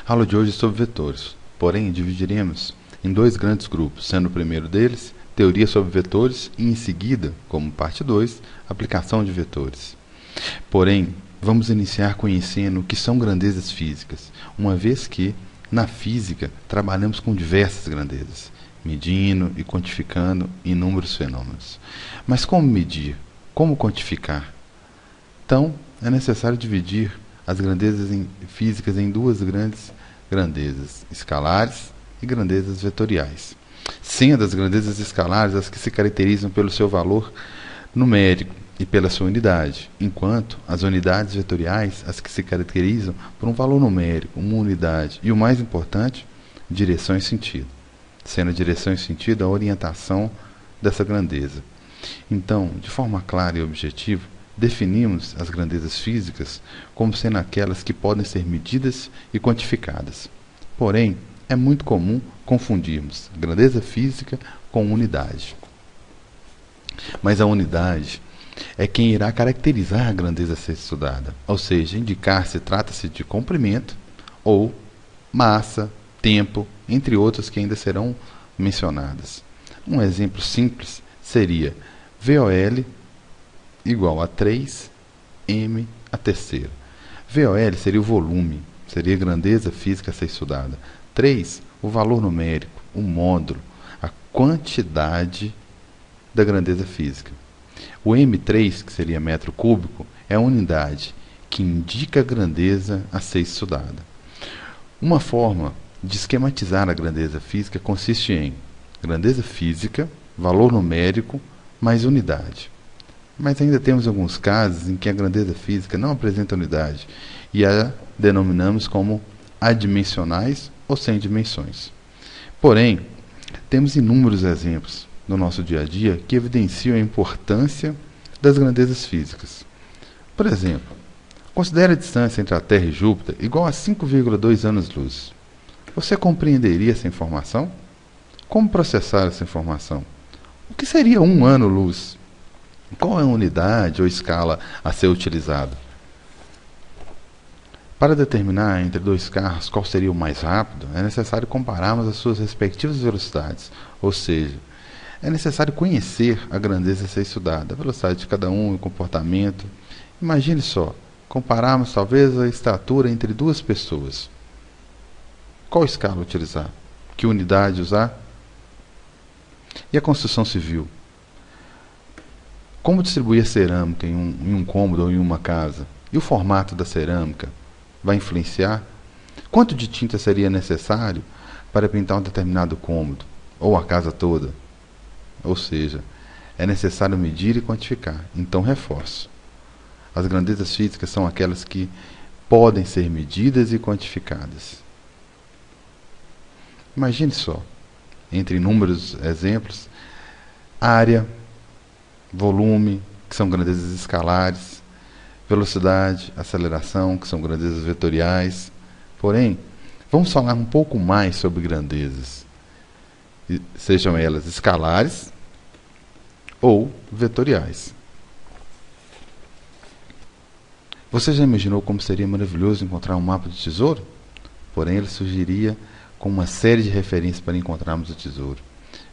A aula de hoje é sobre vetores, porém dividiremos em dois grandes grupos, sendo o primeiro deles teoria sobre vetores e em seguida, como parte 2, aplicação de vetores. Porém, vamos iniciar conhecendo o que são grandezas físicas, uma vez que, na física, trabalhamos com diversas grandezas, medindo e quantificando inúmeros fenômenos. Mas como medir? Como quantificar? Então, é necessário dividir as grandezas físicas em duas grandes grandezas, escalares e grandezas vetoriais. Sendo as grandezas escalares as que se caracterizam pelo seu valor numérico e pela sua unidade, enquanto as unidades vetoriais as que se caracterizam por um valor numérico, uma unidade e, o mais importante, direção e sentido, sendo a direção e sentido a orientação dessa grandeza. Então, de forma clara e objetiva, definimos as grandezas físicas como sendo aquelas que podem ser medidas e quantificadas. Porém, é muito comum confundirmos grandeza física com unidade. Mas a unidade é quem irá caracterizar a grandeza a ser estudada, ou seja, indicar se trata-se de comprimento ou massa, tempo, entre outras que ainda serão mencionadas. Um exemplo simples seria VOL igual a 3m a terceira. VOL seria o volume, seria a grandeza física a ser estudada. 3, o valor numérico, o módulo, a quantidade da grandeza física. O M3, que seria metro cúbico, é a unidade que indica a grandeza a ser estudada. Uma forma de esquematizar a grandeza física consiste em grandeza física, valor numérico, mais unidade. Mas ainda temos alguns casos em que a grandeza física não apresenta unidade e a denominamos como adimensionais ou sem dimensões. Porém, temos inúmeros exemplos no nosso dia a dia que evidenciam a importância das grandezas físicas. Por exemplo, considere a distância entre a Terra e Júpiter igual a 5,2 anos-luz. Você compreenderia essa informação? Como processar essa informação? O que seria um ano-luz? Qual é a unidade ou escala a ser utilizada? Para determinar entre dois carros qual seria o mais rápido, é necessário compararmos as suas respectivas velocidades, ou seja, é necessário conhecer a grandeza a ser estudada, a velocidade de cada um e o comportamento. Imagine só, compararmos talvez a estatura entre duas pessoas. Qual escala utilizar? Que unidade usar? E a construção civil? Como distribuir a cerâmica em um cômodo ou em uma casa? E o formato da cerâmica? Vai influenciar? Quanto de tinta seria necessário para pintar um determinado cômodo? Ou a casa toda? Ou seja, é necessário medir e quantificar. Então, reforço. As grandezas físicas são aquelas que podem ser medidas e quantificadas. Imagine só, entre inúmeros exemplos, área, volume, que são grandezas escalares, velocidade, aceleração, que são grandezas vetoriais. Porém, vamos falar um pouco mais sobre grandezas, sejam elas escalares ou vetoriais. Você já imaginou como seria maravilhoso encontrar um mapa de tesouro? Porém, ele surgiria com uma série de referências para encontrarmos o tesouro.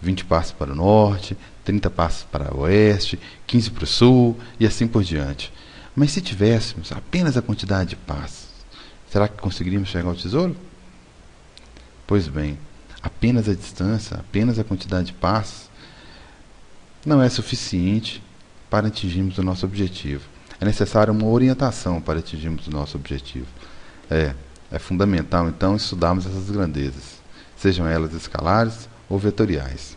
20 passos para o norte, 30 passos para o oeste, 15 para o sul e assim por diante. Mas se tivéssemos apenas a quantidade de passos, será que conseguiríamos chegar ao tesouro? Pois bem, apenas a distância, apenas a quantidade de passos não é suficiente para atingirmos o nosso objetivo. É necessária uma orientação para atingirmos o nosso objetivo. É fundamental, então, estudarmos essas grandezas, sejam elas escalares ou vetoriais.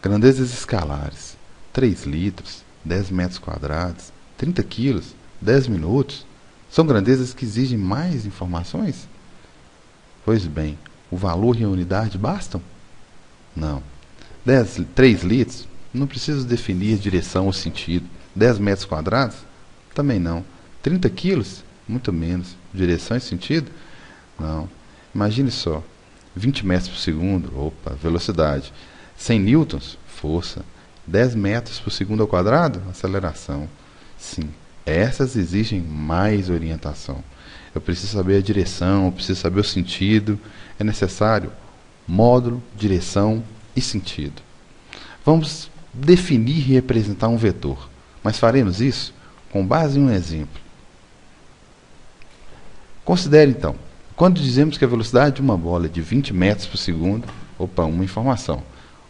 Grandezas escalares: 3 litros, 10 metros quadrados, 30 quilos, 10 minutos. São grandezas que exigem mais informações? Pois bem, o valor e a unidade bastam? Não. 3 litros? Não preciso definir direção ou sentido. 10 metros quadrados? Também não. 30 quilos? Muito menos. Direção e sentido? Não. Imagine só. 20 metros por segundo? Opa, velocidade. 100 newtons? Força. 10 metros por segundo ao quadrado? Aceleração. Sim. Essas exigem mais orientação. Eu preciso saber a direção, eu preciso saber o sentido. É necessário módulo, direção e sentido. Vamos definir e representar um vetor, mas faremos isso com base em um exemplo. Considere então, quando dizemos que a velocidade de uma bola é de 20 metros por segundo, uma informação.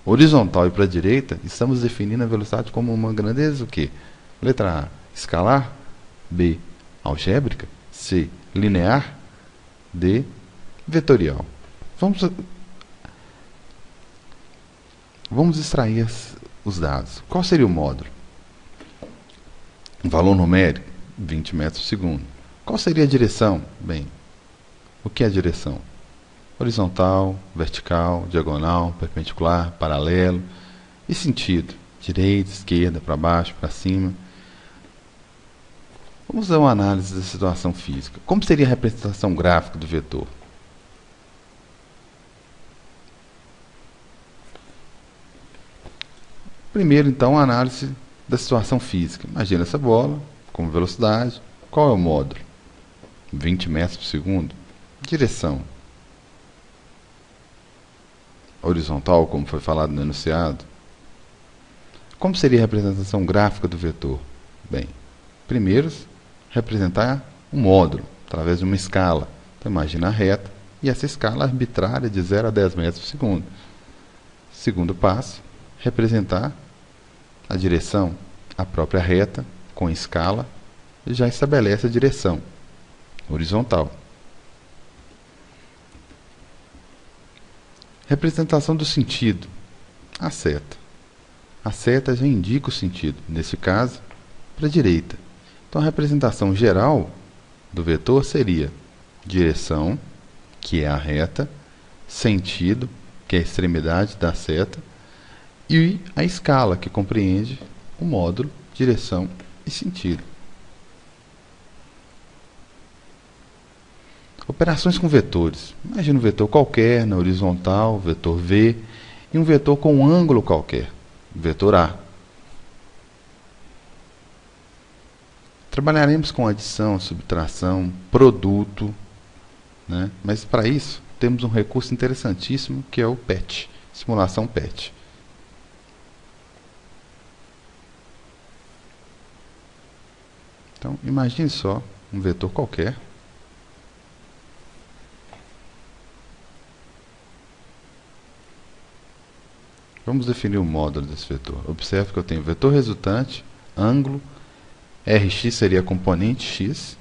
Horizontal e para a direita, estamos definindo a velocidade como uma grandeza o quê? Letra A, escalar. B, algébrica. C, linear. D, vetorial. Vamos extrair os dados. Qual seria o módulo? Um valor numérico, 20 metros por segundo. Qual seria a direção? Bem, o que é a direção? Horizontal, vertical, diagonal, perpendicular, paralelo. E sentido? Direita, esquerda, para baixo, para cima. Vamos dar uma análise da situação física. Como seria a representação gráfica do vetor? Primeiro, então, a análise da situação física. Imagina essa bola com velocidade. Qual é o módulo? 20 metros por segundo. Direção. Horizontal, como foi falado no enunciado. Como seria a representação gráfica do vetor? Bem, primeiro, representar um módulo, através de uma escala. Então, imagina a reta e essa escala arbitrária de 0 a 10 metros por segundo. Segundo passo, representar a direção, a própria reta, com escala, e já estabelece a direção horizontal. Representação do sentido, a seta. A seta já indica o sentido, nesse caso, para a direita. Então, a representação geral do vetor seria direção, que é a reta, sentido, que é a extremidade da seta, e a escala, que compreende o módulo, direção e sentido. Operações com vetores. Imagina um vetor qualquer, na horizontal, vetor V, e um vetor com um ângulo qualquer, vetor A. Trabalharemos com adição, subtração, produto, né? Mas para isso temos um recurso interessantíssimo que é o PET, simulação PET. Então, imagine só um vetor qualquer. Vamos definir o módulo desse vetor. Observe que eu tenho vetor resultante, ângulo, Rx seria a componente x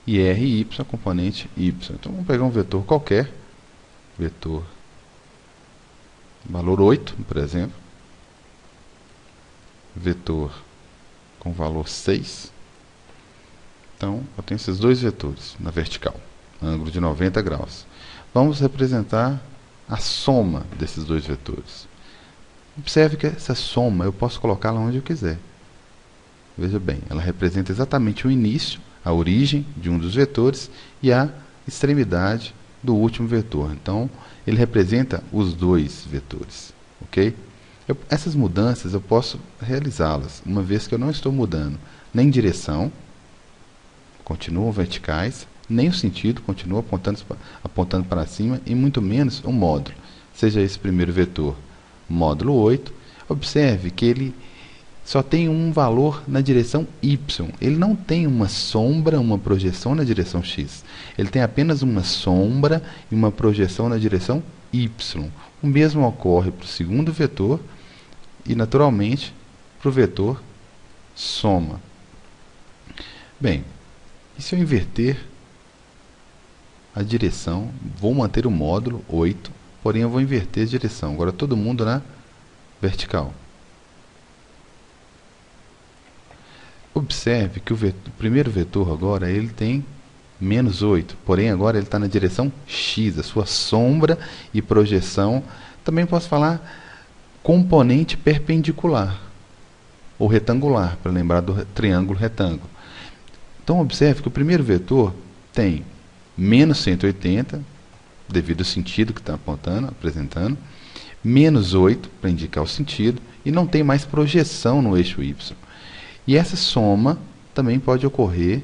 e Ry a componente y. Então, vamos pegar um vetor qualquer, vetor valor 8, por exemplo, vetor com valor 6. Então, eu tenho esses dois vetores na vertical, ângulo de 90 graus. Vamos representar a soma desses dois vetores. Observe que essa soma eu posso colocá-la onde eu quiser. Veja bem, ela representa exatamente o início, a origem de um dos vetores e a extremidade do último vetor. Então, ele representa os dois vetores. Ok? Essas mudanças eu posso realizá-las, uma vez que eu não estou mudando nem direção, continuam verticais, nem o sentido, continua apontando para cima, e muito menos o módulo. Seja esse primeiro vetor módulo 8, observe que ele só tem um valor na direção y. Ele não tem uma sombra, uma projeção na direção x. Ele tem apenas uma sombra e uma projeção na direção y. O mesmo ocorre para o segundo vetor e, naturalmente, para o vetor soma. Bem, e se eu inverter a direção, vou manter o módulo 8, porém eu vou inverter a direção. Agora todo mundo na vertical. Observe que o primeiro vetor agora ele tem menos 8, porém agora ele está na direção x, a sua sombra e projeção. Também posso falar componente perpendicular ou retangular, para lembrar do triângulo retângulo. Então observe que o primeiro vetor tem menos 180, devido ao sentido que está apresentando, menos 8 para indicar o sentido, e não tem mais projeção no eixo y. E essa soma também pode ocorrer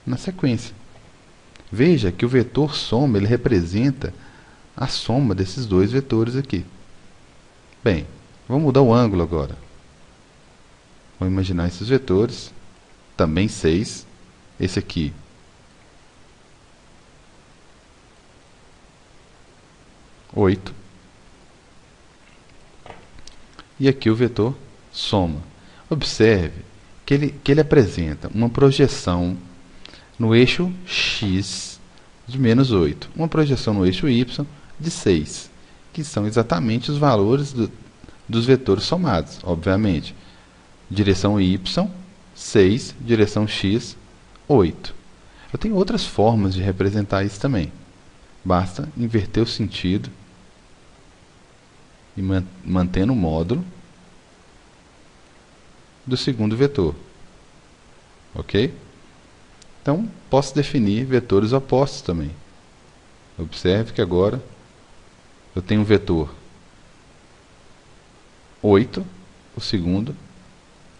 na sequência. Veja que o vetor soma, ele representa a soma desses dois vetores aqui. Bem, vamos mudar o ângulo agora. Vamos imaginar esses vetores, também 6. Esse aqui, oito. E aqui o vetor soma. Observe que ele apresenta uma projeção no eixo x de menos 8, uma projeção no eixo y de 6, que são exatamente os valores dos vetores somados, obviamente. Direção y, 6, direção x, 8. Eu tenho outras formas de representar isso também. Basta inverter o sentido e mantendo o módulo do segundo vetor. Ok? Então, posso definir vetores opostos também. Observe que agora eu tenho um vetor 8, o segundo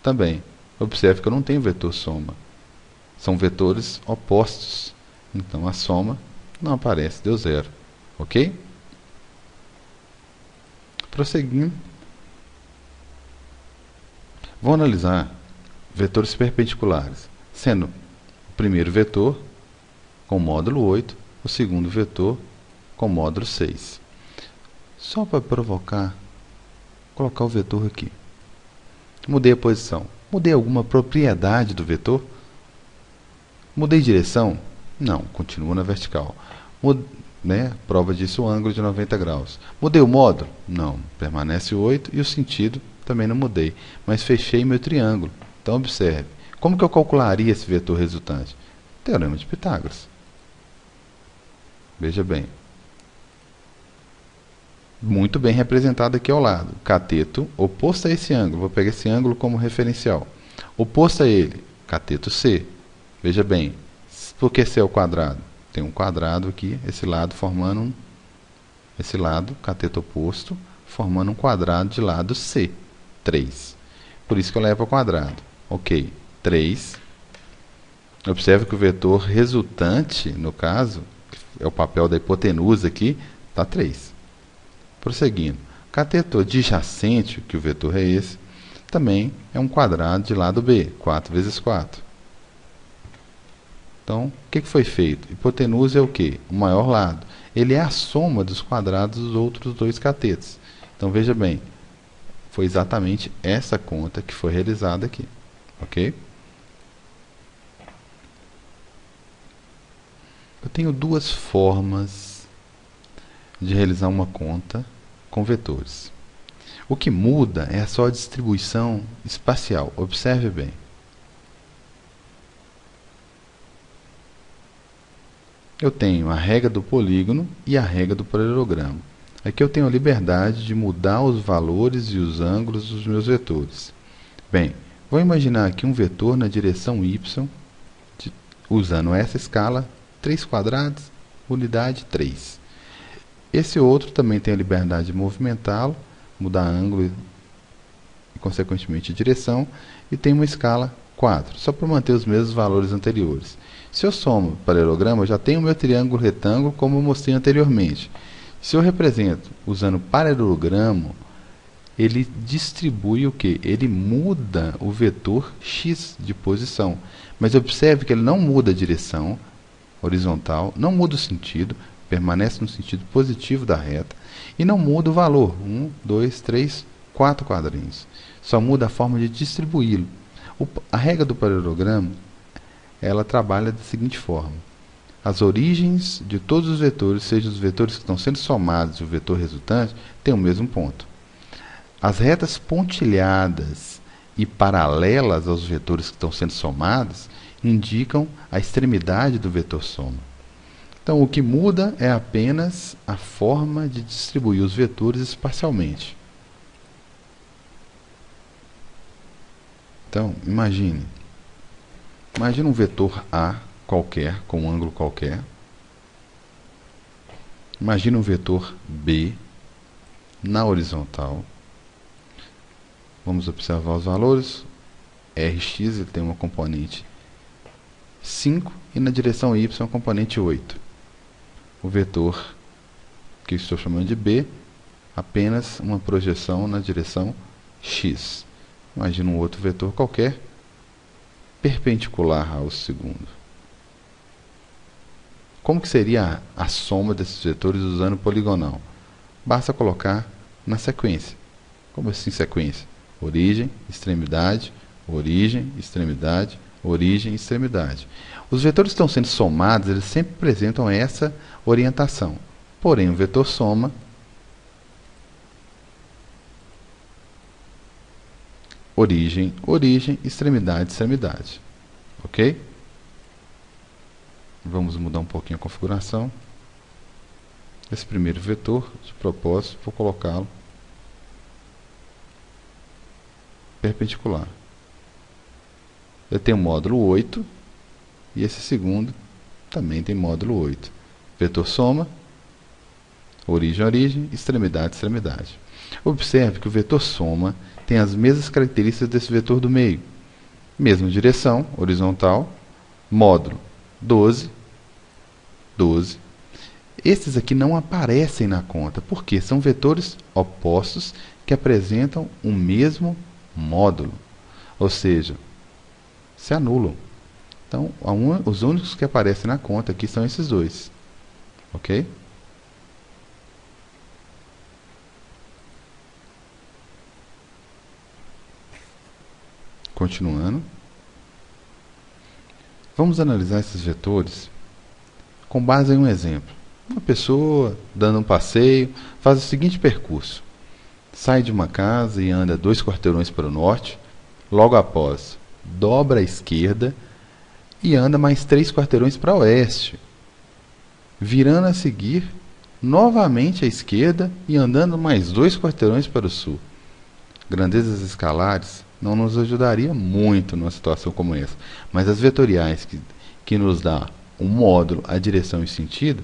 também. Observe que eu não tenho vetor soma. São vetores opostos. Então, a soma não aparece, deu 0. Ok? Prosseguindo. Vou analisar vetores perpendiculares, sendo o primeiro vetor com módulo 8, o segundo vetor com módulo 6. Só para provocar, colocar o vetor aqui. Mudei a posição. Mudei alguma propriedade do vetor? Mudei direção? Não, continua na vertical. Prova disso o ângulo de 90 graus. Mudei o módulo? Não, permanece 8 e o sentido também não mudei. Mas fechei meu triângulo. Então observe. Como que eu calcularia esse vetor resultante? Teorema de Pitágoras. Veja bem. Muito bem representado aqui ao lado. Cateto oposto a esse ângulo. Vou pegar esse ângulo como referencial. Oposto a ele, cateto C. Veja bem. Por que C ao quadrado? Tem um quadrado aqui, esse lado formando esse lado, cateto oposto, formando um quadrado de lado C. 3. Por isso que eu levo ao quadrado. Ok. 3. Observe que o vetor resultante, no caso, é o papel da hipotenusa aqui, está 3. Prosseguindo. Cateto adjacente, que o vetor é esse, também é um quadrado de lado B. 4 vezes 4. Então, o que foi feito? Hipotenusa é o quê? O maior lado. Ele é a soma dos quadrados dos outros dois catetos. Então, veja bem, foi exatamente essa conta que foi realizada aqui. Ok? Eu tenho duas formas de realizar uma conta com vetores. O que muda é só a distribuição espacial. Observe bem. Eu tenho a regra do polígono e a regra do paralelogramo. Aqui eu tenho a liberdade de mudar os valores e os ângulos dos meus vetores. Bem, vou imaginar aqui um vetor na direção y, usando essa escala, 3 quadrados, unidade 3. Esse outro também tem a liberdade de movimentá-lo, mudar ângulo e, consequentemente, direção, e tem uma escala 4, só para manter os mesmos valores anteriores. Se eu somo o paralelogramo, eu já tenho o meu triângulo retângulo, como eu mostrei anteriormente. Se eu represento usando paralelogramo, ele distribui o quê? Ele muda o vetor x de posição. Mas observe que ele não muda a direção horizontal, não muda o sentido, permanece no sentido positivo da reta, e não muda o valor, 1, 2, 3, 4 quadrinhos. Só muda a forma de distribuí-lo. A regra do paralelogramo, ela trabalha da seguinte forma. As origens de todos os vetores, sejam os vetores que estão sendo somados e o vetor resultante, têm o mesmo ponto. As retas pontilhadas e paralelas aos vetores que estão sendo somados indicam a extremidade do vetor soma. Então, o que muda é apenas a forma de distribuir os vetores espacialmente. Então, imagine um vetor A qualquer, com um ângulo qualquer. Imagine um vetor B na horizontal. Vamos observar os valores. Rx ele tem uma componente 5 e na direção y uma componente 8. O vetor que eu estou chamando de B, apenas uma projeção na direção x. Imagina um outro vetor qualquer, perpendicular ao segundo. Como que seria a soma desses vetores usando o poligonal? Basta colocar na sequência. Como assim sequência? Origem, extremidade, origem, extremidade, origem, extremidade. Os vetores que estão sendo somados, eles sempre apresentam essa orientação. Porém, o vetor soma origem, origem, extremidade, extremidade. Ok? Vamos mudar um pouquinho a configuração. Esse primeiro vetor, de propósito, vou colocá-lo perpendicular. Eu tenho módulo 8 e esse segundo também tem módulo 8. Vetor soma, origem, origem, extremidade, extremidade. Observe que o vetor soma tem as mesmas características desse vetor do meio. Mesma direção, horizontal, módulo 12, 12. Esses aqui não aparecem na conta, porque são vetores opostos que apresentam o mesmo módulo. Ou seja, se anulam. Então, os únicos que aparecem na conta aqui são esses dois. Ok? Continuando. Vamos analisar esses vetores com base em um exemplo. Uma pessoa, dando um passeio, faz o seguinte percurso. Sai de uma casa e anda 2 quarteirões para o norte. Logo após, dobra à esquerda e anda mais 3 quarteirões para o oeste, virando a seguir novamente à esquerda e andando mais 2 quarteirões para o sul. Grandezas escalares não nos ajudaria muito numa situação como essa, mas as vetoriais que nos dá um módulo, a direção e o sentido,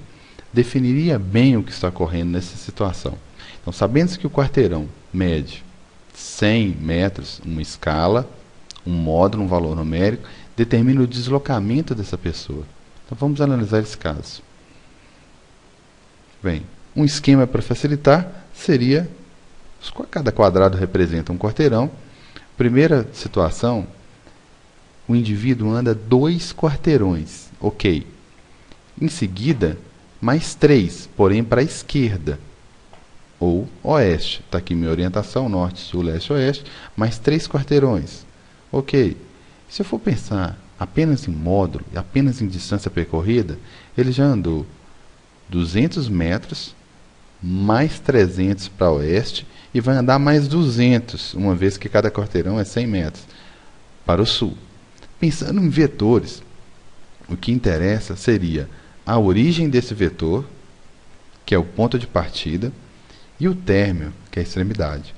definiria bem o que está ocorrendo nessa situação. Então, sabendo que o quarteirão mede 100 metros, uma escala, um módulo, um valor numérico, determina o deslocamento dessa pessoa. Então, vamos analisar esse caso. Bem, um esquema para facilitar seria, cada quadrado representa um quarteirão. Primeira situação, o indivíduo anda 2 quarteirões, ok. Em seguida, mais 3, porém para a esquerda, ou oeste. Está aqui minha orientação, norte, sul, leste, oeste, mais 3 quarteirões, ok. Se eu for pensar apenas em módulo, apenas em distância percorrida, ele já andou 200 metros, mais 300 para oeste, e vai andar mais 200, uma vez que cada quarteirão é 100 metros, para o sul. Pensando em vetores, o que interessa seria a origem desse vetor, que é o ponto de partida, e o término, que é a extremidade.